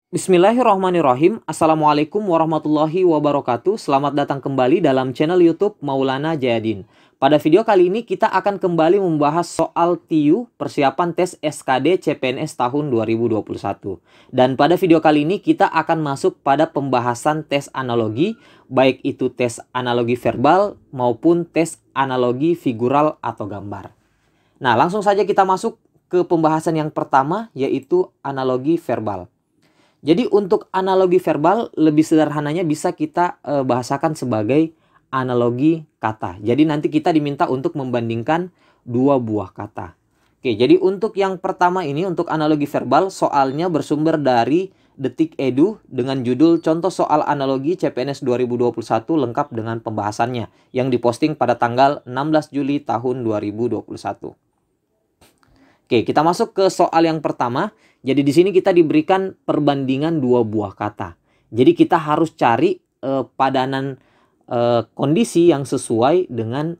Bismillahirrahmanirrahim. Assalamualaikum warahmatullahi wabarakatuh. Selamat datang kembali dalam channel YouTube Maulana Jayadin. Pada video kali ini kita akan kembali membahas soal TIU persiapan tes SKD CPNS tahun 2021. Dan pada video kali ini kita akan masuk pada pembahasan tes analogi, baik itu tes analogi verbal maupun tes analogi figural atau gambar. Nah, langsung saja kita masuk ke pembahasan yang pertama, yaitu analogi verbal. Jadi untuk analogi verbal lebih sederhananya bisa kita bahasakan sebagai analogi kata. Jadi nanti kita diminta untuk membandingkan dua buah kata. Oke, jadi untuk yang pertama ini untuk analogi verbal soalnya bersumber dari Detik Edu dengan judul Contoh Soal Analogi CPNS 2021 lengkap dengan pembahasannya yang diposting pada tanggal 16 Juli tahun 2021. Oke, kita masuk ke soal yang pertama. Jadi di sini kita diberikan perbandingan dua buah kata. Jadi kita harus cari padanan kondisi yang sesuai dengan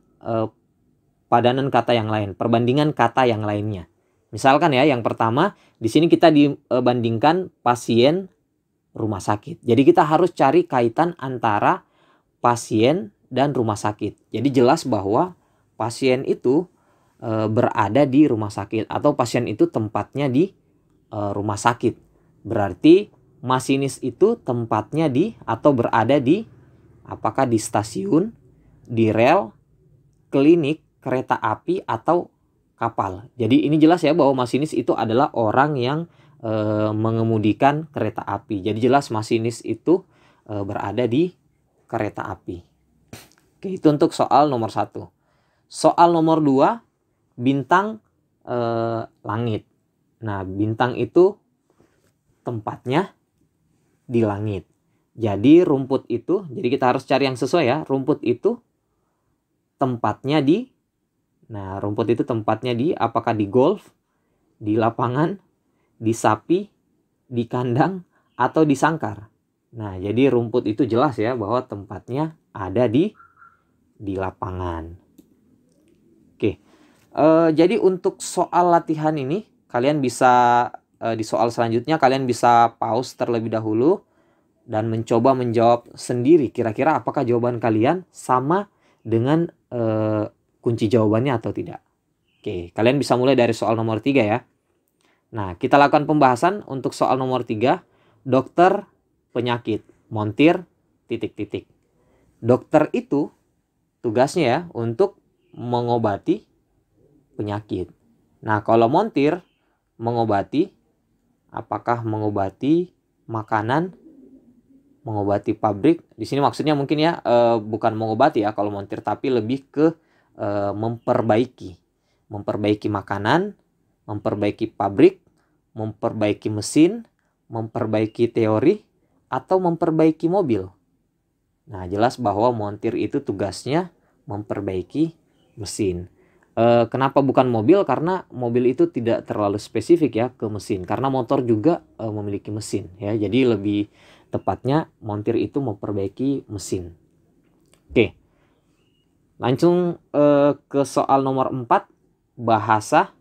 padanan kata yang lain, perbandingan kata yang lainnya. Misalkan ya, yang pertama di sini kita dibandingkan pasien rumah sakit. Jadi kita harus cari kaitan antara pasien dan rumah sakit. Jadi jelas bahwa pasien itu berada di rumah sakit atau pasien itu tempatnya di rumah sakit. Berarti masinis itu tempatnya di atau berada di apakah di stasiun, di rel, klinik, kereta api atau kapal. Jadi ini jelas ya bahwa masinis itu adalah orang yang mengemudikan kereta api. Jadi jelas masinis itu berada di kereta api. Oke, itu untuk soal nomor 1. Soal nomor 2, bintang langit. Nah, bintang itu tempatnya di langit. Jadi rumput itu, jadi kita harus cari yang sesuai ya. Rumput itu tempatnya di, nah rumput itu tempatnya di, apakah di golf, di lapangan, di sapi, di kandang, atau di sangkar. Nah, jadi rumput itu jelas ya bahwa tempatnya ada di lapangan. Oke. Jadi untuk soal latihan ini kalian bisa di soal selanjutnya kalian bisa pause terlebih dahulu dan mencoba menjawab sendiri kira-kira apakah jawaban kalian sama dengan kunci jawabannya atau tidak. Oke, kalian bisa mulai dari soal nomor 3 ya. Nah, kita lakukan pembahasan untuk soal nomor 3, dokter penyakit, montir, titik-titik. Dokter itu tugasnya ya untuk mengobati penyakit. Nah, kalau montir mengobati, apakah mengobati makanan, mengobati pabrik? Di sini maksudnya mungkin ya bukan mengobati ya kalau montir, tapi lebih ke memperbaiki makanan, memperbaiki pabrik, memperbaiki mesin, memperbaiki teori, atau memperbaiki mobil. Nah, jelas bahwa montir itu tugasnya memperbaiki mesin. Kenapa bukan mobil? Karena mobil itu tidak terlalu spesifik ya ke mesin. Karena motor juga memiliki mesin ya. Jadi lebih tepatnya montir itu memperbaiki mesin. Oke. Langsung ke soal nomor 4, bahasa.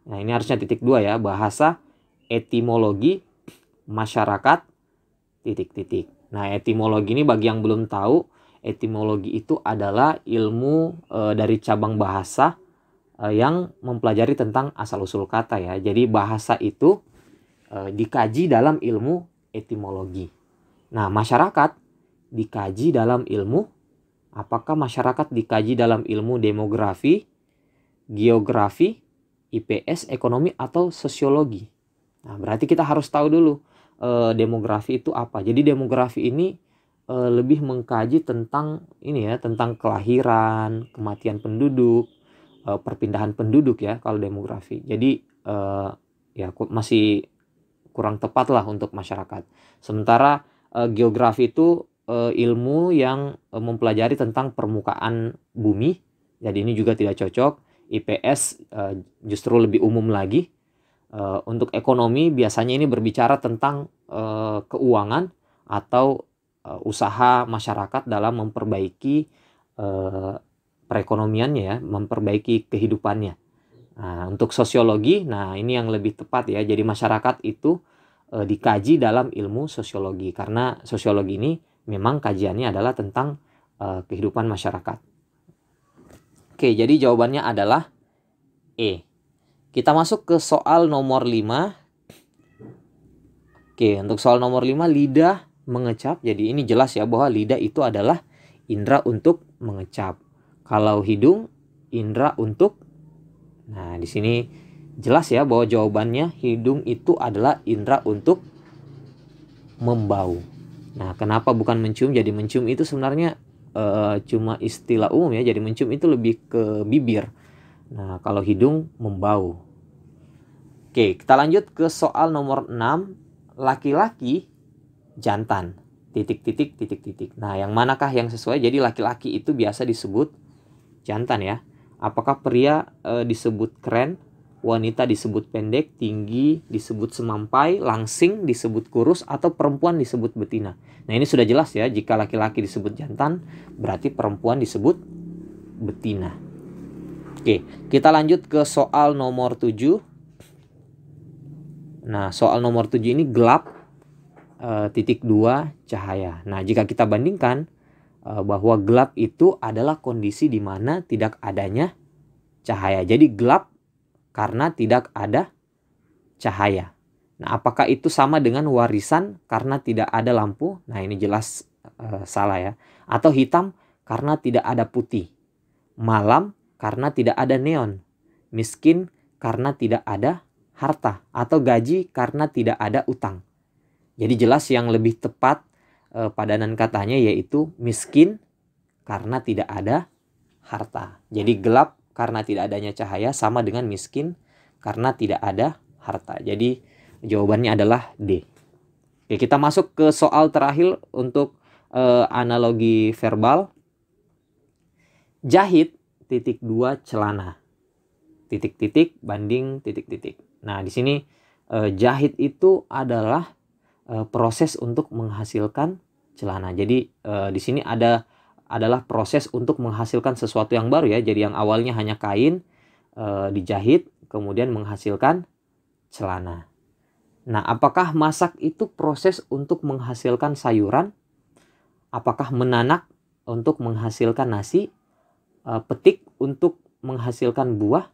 Nah, ini harusnya titik 2 ya. Bahasa, etimologi, masyarakat, titik-titik. Nah, etimologi ini bagi yang belum tahu, etimologi itu adalah ilmu dari cabang bahasa yang mempelajari tentang asal-usul kata ya. Jadi bahasa itu dikaji dalam ilmu etimologi. Nah, masyarakat dikaji dalam ilmu, apakah masyarakat dikaji dalam ilmu demografi, geografi, IPS, ekonomi, atau sosiologi. Nah, berarti kita harus tahu dulu demografi itu apa. Jadi demografi ini lebih mengkaji tentang ini ya, tentang kelahiran, kematian penduduk, perpindahan penduduk ya kalau demografi. Jadi ya masih kurang tepat lah untuk masyarakat. Sementara geografi itu ilmu yang mempelajari tentang permukaan bumi. Jadi ini juga tidak cocok. IPS justru lebih umum lagi. Untuk ekonomi biasanya ini berbicara tentang keuangan atau usaha masyarakat dalam memperbaiki perekonomiannya ya, memperbaiki kehidupannya. Nah, untuk sosiologi, nah ini yang lebih tepat ya. Jadi masyarakat itu dikaji dalam ilmu sosiologi, karena sosiologi ini memang kajiannya adalah tentang kehidupan masyarakat. Oke, jadi jawabannya adalah E. Kita masuk ke soal nomor 5. Oke, untuk soal nomor 5, lidah mengecap. Jadi ini jelas ya bahwa lidah itu adalah indera untuk mengecap. Kalau hidung, indera untuk. Nah, di sini jelas ya bahwa jawabannya hidung itu adalah indera untuk membau. Nah, kenapa bukan mencium? Jadi mencium itu sebenarnya cuma istilah umum ya. Jadi mencium itu lebih ke bibir. Nah, kalau hidung membau. Oke, kita lanjut ke soal nomor 6. Laki-laki jantan. Titik. Nah, yang manakah yang sesuai? Jadi laki-laki itu biasa disebut jantan ya. Apakah pria disebut keren, wanita disebut pendek, tinggi disebut semampai, langsing disebut kurus, atau perempuan disebut betina? Nah, ini sudah jelas ya, jika laki-laki disebut jantan, berarti perempuan disebut betina. Oke, kita lanjut ke soal nomor 7. Nah, soal nomor 7 ini gelap, titik 2 cahaya. Nah, jika kita bandingkan bahwa gelap itu adalah kondisi di mana tidak adanya cahaya. Jadi gelap karena tidak ada cahaya. Nah, apakah itu sama dengan warisan karena tidak ada lampu? Nah, ini jelas salah ya. Atau hitam karena tidak ada putih. Malam karena tidak ada neon. Miskin karena tidak ada harta. Atau gaji karena tidak ada utang. Jadi jelas yang lebih tepat padanan katanya yaitu miskin karena tidak ada harta. Jadi gelap karena tidak adanya cahaya sama dengan miskin karena tidak ada harta. Jadi jawabannya adalah D. Oke, kita masuk ke soal terakhir untuk analogi verbal. Jahit titik 2 celana. Titik banding titik. Nah, di sini jahit itu adalah proses untuk menghasilkan celana. Jadi di sini adalah proses untuk menghasilkan sesuatu yang baru ya. Jadi yang awalnya hanya kain dijahit kemudian menghasilkan celana. Nah, apakah masak itu proses untuk menghasilkan sayuran? Apakah menanak untuk menghasilkan nasi? Petik untuk menghasilkan buah?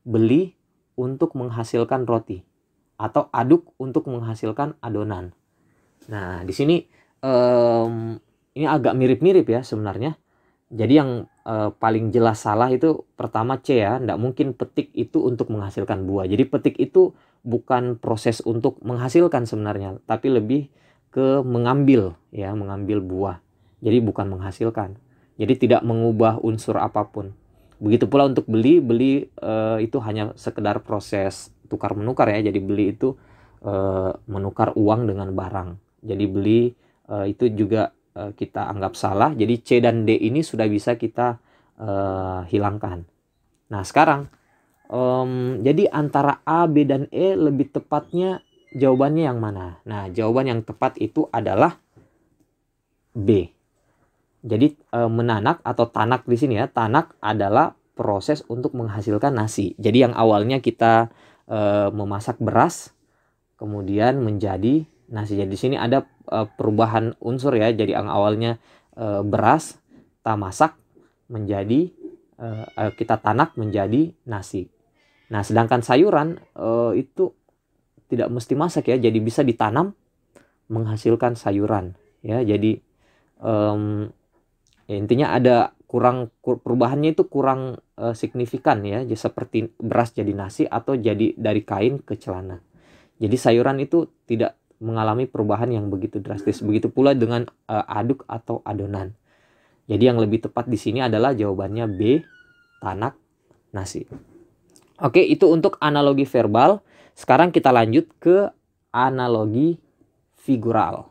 Beli untuk menghasilkan roti? Atau aduk untuk menghasilkan adonan? Nah, di sini ini agak mirip-mirip ya sebenarnya. Jadi yang paling jelas salah itu pertama C ya. Nggak mungkin petik itu untuk menghasilkan buah. Jadi petik itu bukan proses untuk menghasilkan sebenarnya, tapi lebih ke mengambil ya, mengambil buah. Jadi bukan menghasilkan. Jadi tidak mengubah unsur apapun. Begitu pula untuk beli itu hanya sekedar proses tukar menukar ya. Jadi beli itu menukar uang dengan barang. Jadi beli itu juga kita anggap salah. Jadi C dan D ini sudah bisa kita hilangkan. Nah, sekarang jadi antara A, B, dan E lebih tepatnya jawabannya yang mana? Nah, jawaban yang tepat itu adalah B. Jadi menanak atau tanak di sini ya. Tanak adalah proses untuk menghasilkan nasi. Jadi yang awalnya kita memasak beras kemudian menjadi nasi. Jadi di sini ada perubahan unsur ya. Jadi yang awalnya beras kita masak menjadi kita tanak menjadi nasi. Nah, sedangkan sayuran itu tidak mesti masak ya. Jadi bisa ditanam menghasilkan sayuran ya. Jadi ya, intinya ada perubahannya itu kurang signifikan ya. Jadi seperti beras jadi nasi atau jadi dari kain ke celana. Jadi sayuran itu tidak mengalami perubahan yang begitu drastis. Begitu pula dengan aduk atau adonan. Jadi yang lebih tepat di sini adalah jawabannya B, tanak nasi. Oke, itu untuk analogi verbal. Sekarang kita lanjut ke analogi figural.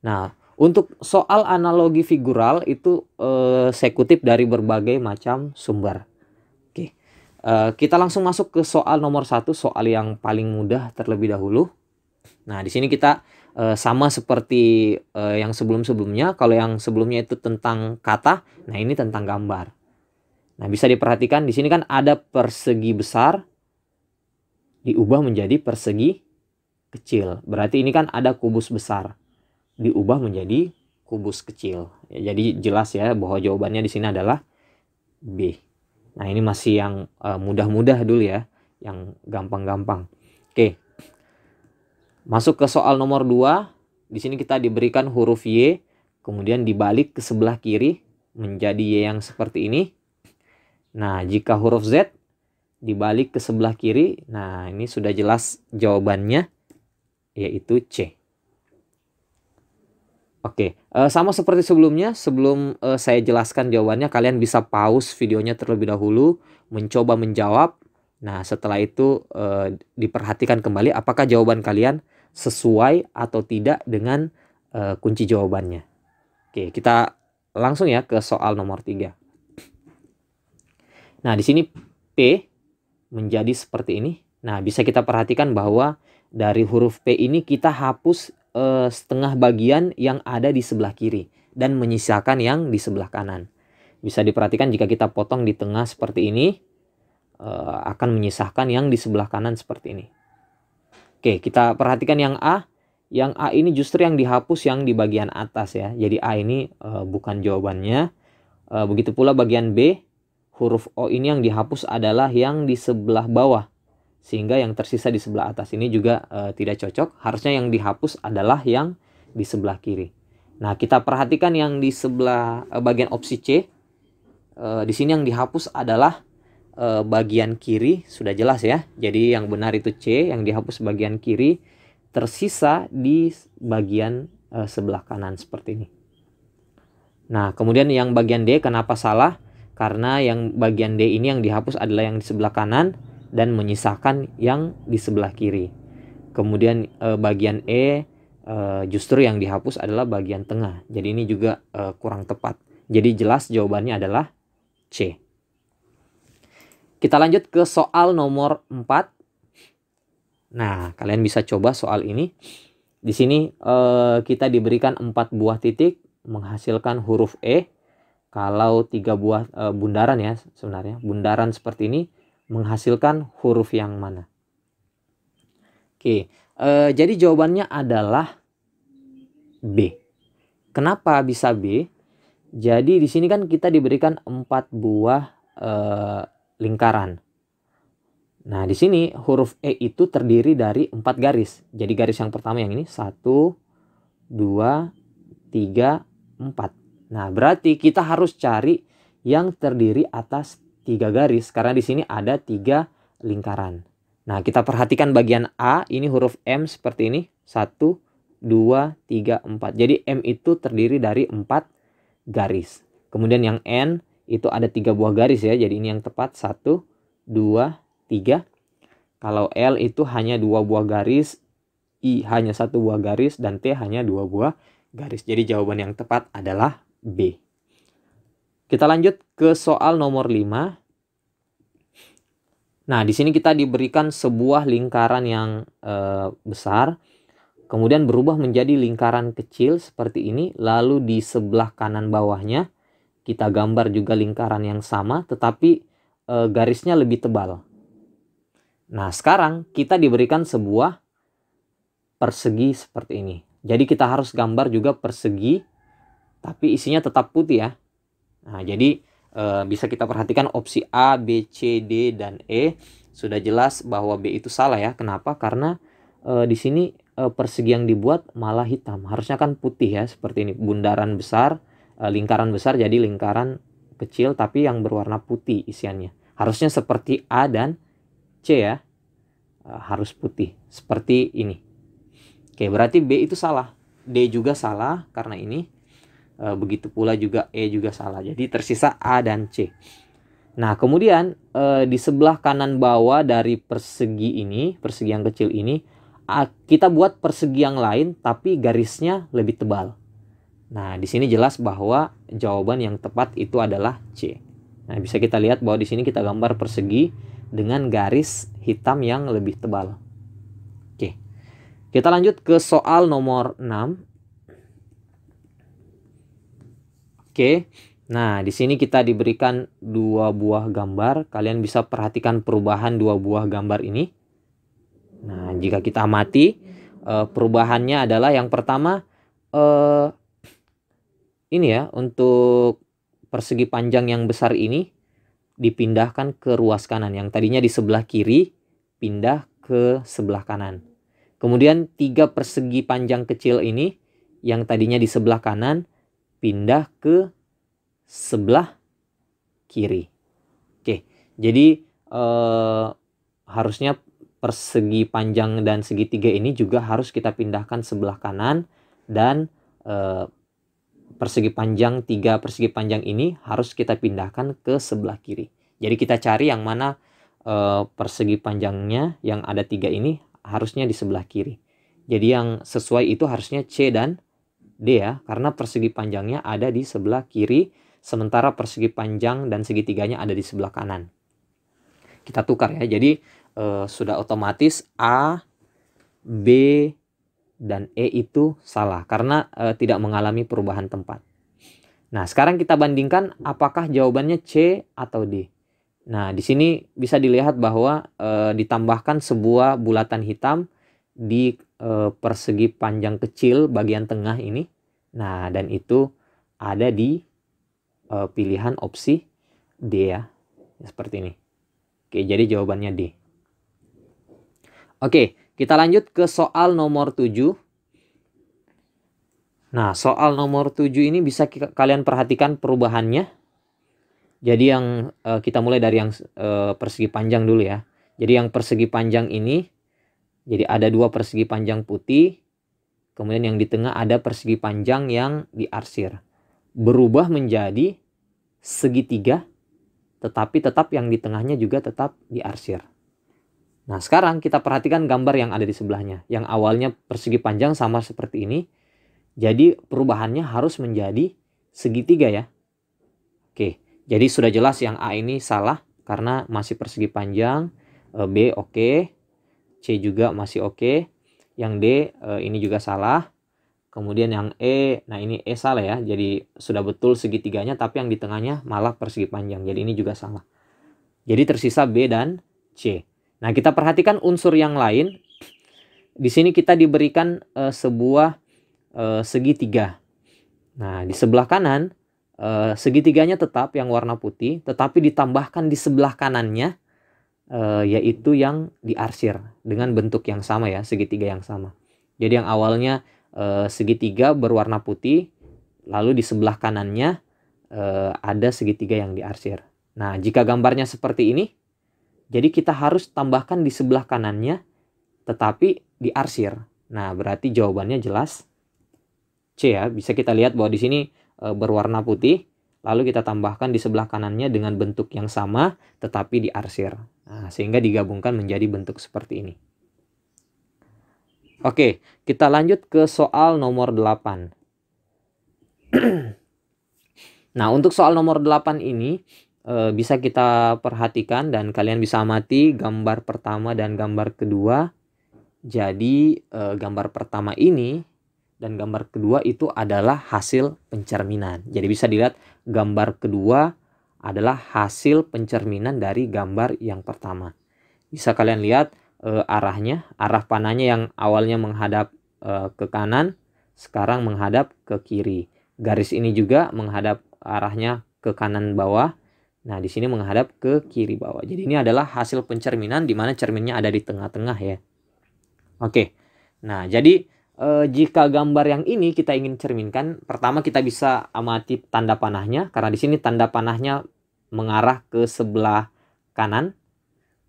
Nah, untuk soal analogi figural itu saya kutip dari berbagai macam sumber. Oke, kita langsung masuk ke soal nomor 1, soal yang paling mudah terlebih dahulu. Nah, di sini kita sama seperti yang sebelum-sebelumnya. Kalau yang sebelumnya itu tentang kata, nah ini tentang gambar. Nah, bisa diperhatikan di sini kan ada persegi besar diubah menjadi persegi kecil. Berarti ini kan ada kubus besar diubah menjadi kubus kecil. Ya, jadi jelas ya bahwa jawabannya di sini adalah B. Nah, ini masih yang mudah-mudah dulu ya, yang gampang-gampang. Oke. Masuk ke soal nomor 2. Di sini kita diberikan huruf Y, kemudian dibalik ke sebelah kiri menjadi Y yang seperti ini. Nah, jika huruf Z dibalik ke sebelah kiri, nah ini sudah jelas jawabannya, yaitu C. Oke, sama seperti sebelumnya, sebelum saya jelaskan jawabannya, kalian bisa pause videonya terlebih dahulu, mencoba menjawab. Nah, setelah itu diperhatikan kembali apakah jawaban kalian sesuai atau tidak dengan kunci jawabannya. Oke, kita langsung ya ke soal nomor 3. Nah, di sini P menjadi seperti ini. Nah, bisa kita perhatikan bahwa dari huruf P ini kita hapus setengah bagian yang ada di sebelah kiri dan menyisakan yang di sebelah kanan. Bisa diperhatikan jika kita potong di tengah seperti ini, akan menyisakan yang di sebelah kanan seperti ini. Oke, kita perhatikan yang A. Yang A ini justru yang dihapus yang di bagian atas ya. Jadi A ini bukan jawabannya. Begitu pula bagian B, huruf O ini yang dihapus adalah yang di sebelah bawah. Sehingga yang tersisa di sebelah atas ini juga tidak cocok. Harusnya yang dihapus adalah yang di sebelah kiri. Nah, kita perhatikan yang di sebelah bagian opsi C. Di sini yang dihapus adalah bagian kiri, sudah jelas ya. Jadi yang benar itu C, yang dihapus bagian kiri. Tersisa di bagian sebelah kanan seperti ini. Nah, kemudian yang bagian D kenapa salah? Karena yang bagian D ini yang dihapus adalah yang di sebelah kanan dan menyisakan yang di sebelah kiri. Kemudian bagian E justru yang dihapus adalah bagian tengah. Jadi ini juga kurang tepat. Jadi jelas jawabannya adalah C. Kita lanjut ke soal nomor 4. Nah, kalian bisa coba soal ini. Di sini kita diberikan 4 buah titik menghasilkan huruf E. Kalau 3 buah bundaran ya sebenarnya. Bundaran seperti ini menghasilkan huruf yang mana? Oke, jadi jawabannya adalah B. Kenapa bisa B? Jadi di sini kan kita diberikan 4 buah lingkaran. Nah, di sini huruf E itu terdiri dari 4 garis. Jadi garis yang pertama yang ini 1, 2, 3, 4. Nah, berarti kita harus cari yang terdiri atas 3 garis karena di sini ada 3 lingkaran. Nah, kita perhatikan bagian A, ini huruf M seperti ini. 1, 2, 3, 4. Jadi M itu terdiri dari 4 garis. Kemudian yang N itu ada 3 buah garis ya. Jadi ini yang tepat 1, 2, 3. Kalau L itu hanya 2 buah garis, I hanya 1 buah garis, dan T hanya 2 buah garis. Jadi jawaban yang tepat adalah B. Kita lanjut ke soal nomor 5. Nah, di sini kita diberikan sebuah lingkaran yang besar, kemudian berubah menjadi lingkaran kecil seperti ini, lalu di sebelah kanan bawahnya kita gambar juga lingkaran yang sama, tetapi garisnya lebih tebal. Nah, sekarang kita diberikan sebuah persegi seperti ini. Jadi kita harus gambar juga persegi, tapi isinya tetap putih ya. Nah, jadi bisa kita perhatikan opsi A, B, C, D, dan E. Sudah jelas bahwa B itu salah ya. Kenapa? Karena di sini persegi yang dibuat malah hitam. Harusnya kan putih ya, seperti ini. Bundaran besar, lingkaran besar jadi lingkaran kecil tapi yang berwarna putih isiannya. Harusnya seperti A dan C ya. Harus putih. Seperti ini. Oke, berarti B itu salah. D juga salah karena ini. Begitu pula juga E juga salah. Jadi tersisa A dan C. Nah, kemudian di sebelah kanan bawah dari persegi ini, persegi yang kecil ini, kita buat persegi yang lain tapi garisnya lebih tebal. Nah, di sini jelas bahwa jawaban yang tepat itu adalah C. Nah, bisa kita lihat bahwa di sini kita gambar persegi dengan garis hitam yang lebih tebal. Oke. Kita lanjut ke soal nomor 6. Oke, nah di sini kita diberikan 2 buah gambar. Kalian bisa perhatikan perubahan 2 buah gambar ini. Nah, jika kita amati, perubahannya adalah yang pertama ini ya, untuk persegi panjang yang besar ini dipindahkan ke ruas kanan. Yang tadinya di sebelah kiri pindah ke sebelah kanan. Kemudian 3 persegi panjang kecil ini yang tadinya di sebelah kanan pindah ke sebelah kiri. Oke, jadi harusnya persegi panjang dan segitiga ini juga harus kita pindahkan sebelah kanan, dan persegi panjang 3 persegi panjang ini harus kita pindahkan ke sebelah kiri. Jadi kita cari yang mana persegi panjangnya yang ada 3 ini harusnya di sebelah kiri. Jadi yang sesuai itu harusnya C dan D ya, karena persegi panjangnya ada di sebelah kiri, sementara persegi panjang dan segitiganya ada di sebelah kanan. Kita tukar ya, jadi sudah otomatis A, B, dan E itu salah karena tidak mengalami perubahan tempat. Nah, sekarang kita bandingkan apakah jawabannya C atau D. Nah, di sini bisa dilihat bahwa ditambahkan sebuah bulatan hitam di persegi panjang kecil bagian tengah ini. Nah, dan itu ada di pilihan opsi D ya, seperti ini. Oke, jadi jawabannya D. Oke, kita lanjut ke soal nomor 7. Nah, soal nomor 7 ini bisa kalian perhatikan perubahannya. Jadi yang kita mulai dari yang persegi panjang dulu ya. Jadi yang persegi panjang ini, jadi ada 2 persegi panjang putih. Kemudian yang di tengah ada persegi panjang yang diarsir. Berubah menjadi segitiga, tetapi tetap yang di tengahnya juga tetap diarsir. Nah, sekarang kita perhatikan gambar yang ada di sebelahnya. Yang awalnya persegi panjang sama seperti ini. Jadi perubahannya harus menjadi segitiga ya. Oke, jadi sudah jelas yang A ini salah karena masih persegi panjang. B oke. C juga masih oke. Yang D ini juga salah. Kemudian yang E, nah ini E salah ya. Jadi sudah betul segitiganya, tapi yang di tengahnya malah persegi panjang. Jadi ini juga salah. Jadi tersisa B dan C. Nah, kita perhatikan unsur yang lain. Di sini kita diberikan sebuah segitiga. Nah, di sebelah kanan segitiganya tetap yang warna putih, tetapi ditambahkan di sebelah kanannya yaitu yang diarsir dengan bentuk yang sama ya, segitiga yang sama. Jadi yang awalnya segitiga berwarna putih, lalu di sebelah kanannya ada segitiga yang diarsir. Nah, jika gambarnya seperti ini, jadi kita harus tambahkan di sebelah kanannya tetapi diarsir. Nah, berarti jawabannya jelas C ya. Bisa kita lihat bahwa di sini berwarna putih, lalu kita tambahkan di sebelah kanannya dengan bentuk yang sama tetapi diarsir. Nah, sehingga digabungkan menjadi bentuk seperti ini. Oke, kita lanjut ke soal nomor 8. Nah, untuk soal nomor 8 ini bisa kita perhatikan dan kalian bisa amati gambar pertama dan gambar kedua. Jadi gambar pertama ini dan gambar kedua itu adalah hasil pencerminan. Jadi bisa dilihat gambar kedua adalah hasil pencerminan dari gambar yang pertama. Bisa kalian lihat arahnya, arah panahnya yang awalnya menghadap ke kanan, sekarang menghadap ke kiri. Garis ini juga menghadap arahnya ke kanan bawah. Nah, di sini menghadap ke kiri bawah. Jadi ini adalah hasil pencerminan di mana cerminnya ada di tengah-tengah ya. Oke. Nah, jadi jika gambar yang ini kita ingin cerminkan, pertama kita bisa amati tanda panahnya karena di sini tanda panahnya mengarah ke sebelah kanan.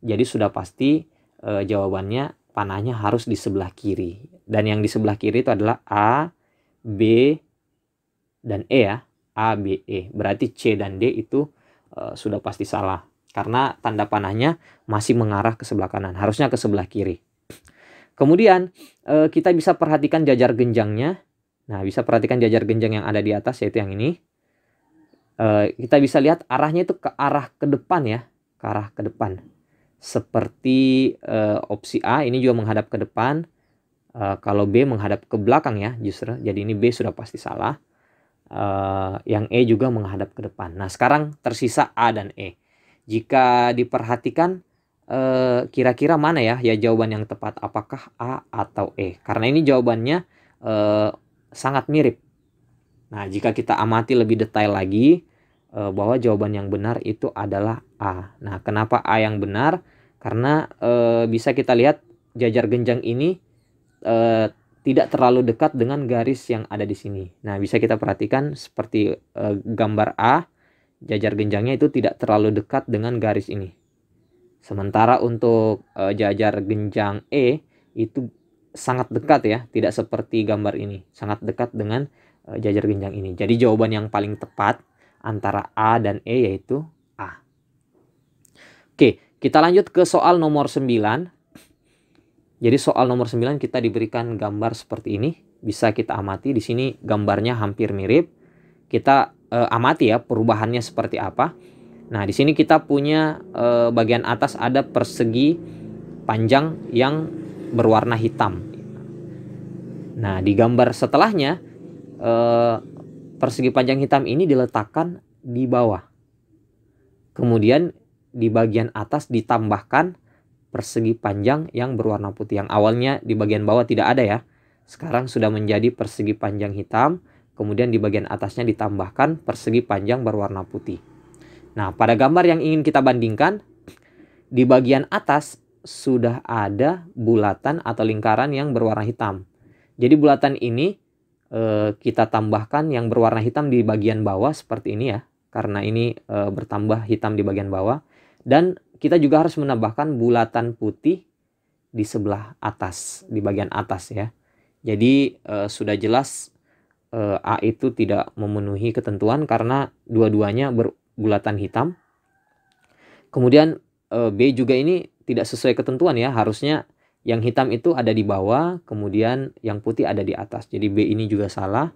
Jadi sudah pasti jawabannya panahnya harus di sebelah kiri. Dan yang di sebelah kiri itu adalah A, B, dan E ya. A, B, E. Berarti C dan D itu sudah pasti salah. Karena tanda panahnya masih mengarah ke sebelah kanan. Harusnya ke sebelah kiri. Kemudian kita bisa perhatikan jajar genjangnya. Nah, bisa perhatikan jajar genjang yang ada di atas, yaitu yang ini. Kita bisa lihat arahnya itu ke arah ke depan ya. Ke arah ke depan. Seperti opsi A ini juga menghadap ke depan. Kalau B menghadap ke belakang ya justru. Jadi ini B sudah pasti salah. Yang E juga menghadap ke depan. Nah, sekarang tersisa A dan E. Jika diperhatikan kira-kira mana ya jawaban yang tepat, apakah A atau E? Karena ini jawabannya sangat mirip. Nah, jika kita amati lebih detail lagi, bahwa jawaban yang benar itu adalah A. Nah, kenapa A yang benar? Karena bisa kita lihat jajar genjang ini tidak terlalu dekat dengan garis yang ada di sini. Nah, bisa kita perhatikan seperti gambar A, jajar genjangnya itu tidak terlalu dekat dengan garis ini. Sementara untuk jajar genjang E itu sangat dekat ya, tidak seperti gambar ini, sangat dekat dengan jajar genjang ini. Jadi jawaban yang paling tepat antara A dan E yaitu A. Oke, kita lanjut ke soal nomor 9. Jadi soal nomor 9 kita diberikan gambar seperti ini. Bisa kita amati di sini gambarnya hampir mirip. Kita amati ya perubahannya seperti apa. Nah, di sini kita punya bagian atas ada persegi panjang yang berwarna hitam. Nah, di gambar setelahnya persegi panjang hitam ini diletakkan di bawah. Kemudian di bagian atas ditambahkan persegi panjang yang berwarna putih. Yang awalnya di bagian bawah tidak ada ya. Sekarang sudah menjadi persegi panjang hitam. Kemudian di bagian atasnya ditambahkan persegi panjang berwarna putih. Nah, pada gambar yang ingin kita bandingkan, di bagian atas sudah ada bulatan atau lingkaran yang berwarna hitam. Jadi bulatan ini kita tambahkan yang berwarna hitam di bagian bawah seperti ini ya. Karena ini bertambah hitam di bagian bawah. Dan kita juga harus menambahkan bulatan putih di sebelah atas, di bagian atas ya. Jadi sudah jelas A itu tidak memenuhi ketentuan karena dua-duanya bulatan hitam. Kemudian B juga ini tidak sesuai ketentuan ya. Harusnya yang hitam itu ada di bawah, kemudian yang putih ada di atas. Jadi B ini juga salah.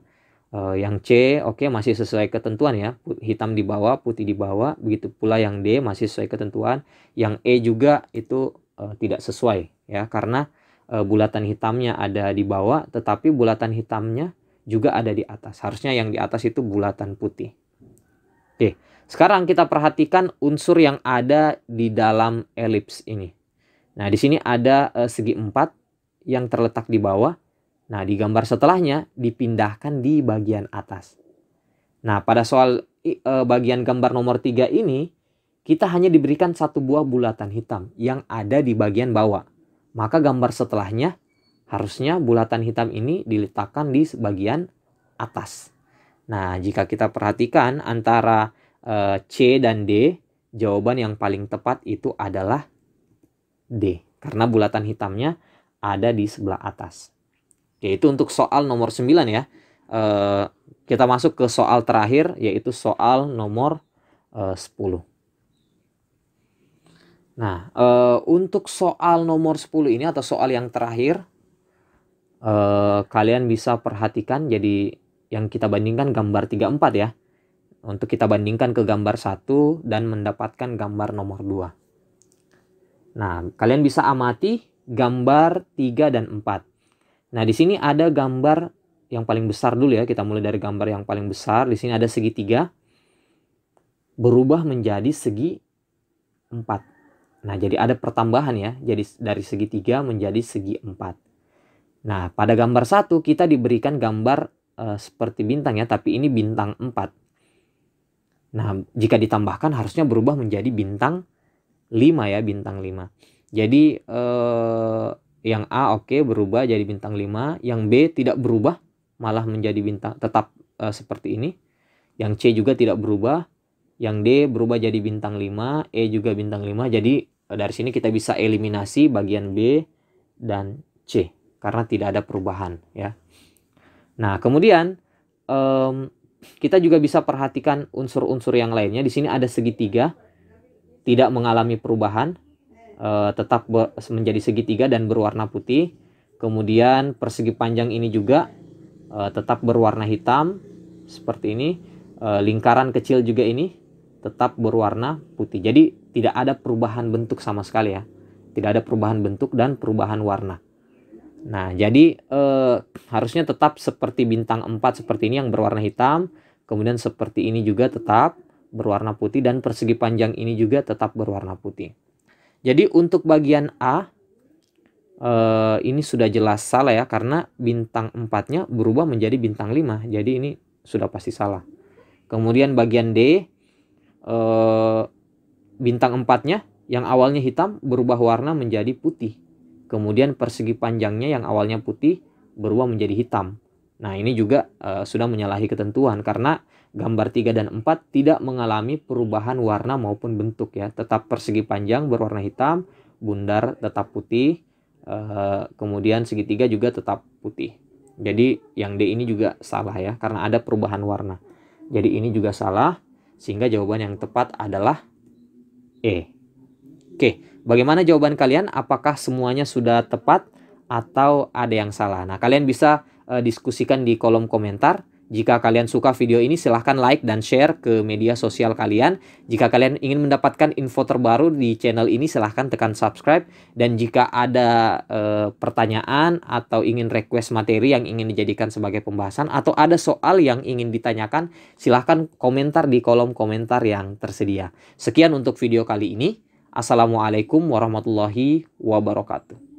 Yang C oke, masih sesuai ketentuan ya. Hitam di bawah, putih di bawah. Begitu pula yang D masih sesuai ketentuan. Yang E juga itu tidak sesuai ya. Karena bulatan hitamnya ada di bawah, tetapi bulatan hitamnya juga ada di atas. Harusnya yang di atas itu bulatan putih. Oke. Sekarang kita perhatikan unsur yang ada di dalam elips ini. Nah, di sini ada segi 4 yang terletak di bawah. Nah, di gambar setelahnya dipindahkan di bagian atas. Nah, pada soal bagian gambar nomor 3 ini, kita hanya diberikan satu buah bulatan hitam yang ada di bagian bawah. Maka gambar setelahnya harusnya bulatan hitam ini diletakkan di bagian atas. Nah, jika kita perhatikan antara C dan D, jawaban yang paling tepat itu adalah D. Karena bulatan hitamnya ada di sebelah atas. Oke, itu untuk soal nomor 9 ya. Kita masuk ke soal terakhir, yaitu soal nomor 10. Nah, untuk soal nomor 10 ini atau soal yang terakhir, kalian bisa perhatikan jadi yang kita bandingkan gambar 34 ya. Untuk kita bandingkan ke gambar 1 dan mendapatkan gambar nomor 2. Nah, kalian bisa amati gambar 3 dan 4. Nah, di sini ada gambar yang paling besar dulu ya. Kita mulai dari gambar yang paling besar. Di sini ada segitiga berubah menjadi segi 4. Nah, jadi ada pertambahan ya. Jadi dari segitiga menjadi segi 4. Nah, pada gambar 1 kita diberikan gambar seperti bintang ya, tapi ini bintang 4. Nah, jika ditambahkan harusnya berubah menjadi bintang 5 ya, bintang 5. Jadi yang A oke, berubah jadi bintang 5, yang B tidak berubah malah menjadi bintang tetap seperti ini. Yang C juga tidak berubah, yang D berubah jadi bintang 5, E juga bintang 5. Jadi dari sini kita bisa eliminasi bagian B dan C karena tidak ada perubahan ya. Nah, kemudian kita juga bisa perhatikan unsur-unsur yang lainnya. Di sini ada segitiga, tidak mengalami perubahan, tetap menjadi segitiga dan berwarna putih. Kemudian persegi panjang ini juga tetap berwarna hitam, seperti ini. Lingkaran kecil juga ini tetap berwarna putih. Jadi tidak ada perubahan bentuk sama sekali ya. Tidak ada perubahan bentuk dan perubahan warna. Nah, jadi harusnya tetap seperti bintang 4 seperti ini yang berwarna hitam. Kemudian seperti ini juga tetap berwarna putih. Dan persegi panjang ini juga tetap berwarna putih. Jadi untuk bagian A, ini sudah jelas salah ya, karena bintang 4-nya berubah menjadi bintang 5. Jadi ini sudah pasti salah. Kemudian bagian D, bintang 4-nya yang awalnya hitam berubah warna menjadi putih. Kemudian persegi panjangnya yang awalnya putih berubah menjadi hitam. Nah ini juga sudah menyalahi ketentuan, karena gambar 3 dan 4 tidak mengalami perubahan warna maupun bentuk ya. Tetap persegi panjang berwarna hitam, bundar tetap putih, kemudian segitiga juga tetap putih. Jadi yang D ini juga salah ya, karena ada perubahan warna. Jadi ini juga salah, sehingga jawaban yang tepat adalah E. Oke, bagaimana jawaban kalian? Apakah semuanya sudah tepat atau ada yang salah? Nah, kalian bisa diskusikan di kolom komentar. Jika kalian suka video ini, silahkan like dan share ke media sosial kalian. Jika kalian ingin mendapatkan info terbaru di channel ini, silahkan tekan subscribe. Dan jika ada pertanyaan atau ingin request materi yang ingin dijadikan sebagai pembahasan, atau ada soal yang ingin ditanyakan, silahkan komentar di kolom komentar yang tersedia. Sekian untuk video kali ini. Assalamualaikum warahmatullahi wabarakatuh.